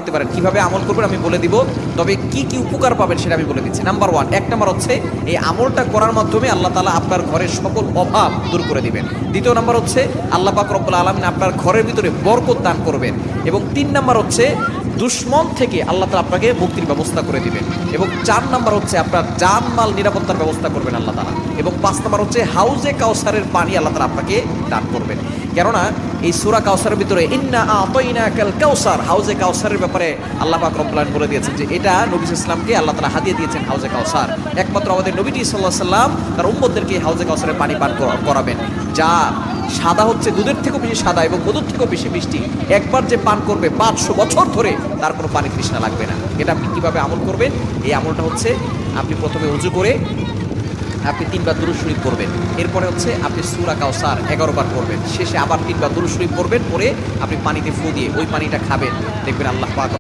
করতে পারেন। কিভাবে আমল করবেন আমি বলে দিব, তবে কি কি উপকার পাবেন সেটা আমি বলে দিচ্ছি। নাম্বার 1, 1 নাম্বার হচ্ছে এই আমলটা করার মাধ্যমে আল্লাহ তাআলা আপনার ঘরের সকল অভাব দূর করে দিবেন। দ্বিতীয় নাম্বার হচ্ছে আল্লাহ পাক রব্বুল আলামিন আপনার ঘরের ভিতরে বরকত দান করবেন। এবং 3 নাম্বার হচ্ছে দুশ্মন থেকে আল্লাহ তাআলা আপনাকে মুক্তির ব্যবস্থা করে দিবেন। এবং 4 নাম্বার হচ্ছে আপনার জানমাল নিরাপত্তার ব্যবস্থা করবেন আল্লাহ তাআলা। এবং 5 নাম্বার হচ্ছে হাউজে কাউসারের পানি আল্লাহ তাআলা আপনাকে দান করবেন। কেননা এই সূরা কাউসারের ভিতরে ইন্না আতাইনাকাল কাউসার, হাউজে কাউসারের ব্যাপারে আল্লাহ পাক রব্বুল আলামিন বলে দিয়েছেন যে এটা নবী সাল্লাল্লাহু আলাইহি ওয়াসাল্লামকে আল্লাহ তাআলা হাদিয়া দিয়েছেন হাউজে কাউসার। একমাত্র আমাদের নবীজি সাল্লাল্লাহু আলাইহি ওয়াসাল্লাম তার উম্মতদেরকে হাউজে কাউসারের পানি পান করাবেন, যা সাদা হচ্ছে দুধের থেকেও বেশি সাদা এবং মধুর থেকেও বেশি মিষ্টি। একবার যে পান করবে 500 বছর ধরে তার কোনো পানি তৃষ্ণা লাগবে না। এটা আপনি কীভাবে আমল করবেন? এই আমলটা হচ্ছে আপনি প্রথমে উযু করে আপনি 3 বার দুরূদ শরীফ পড়বেন। এরপরে হচ্ছে আপনি সূরা কাউসার 11 বার পড়বেন। শেষে আবার 3 বার দুরূদ শরীফ পড়বেন, পরে আপনি পানিতে ফু দিয়ে ওই পানিটা খাবেন। দেখবেন আল্লাহ পাক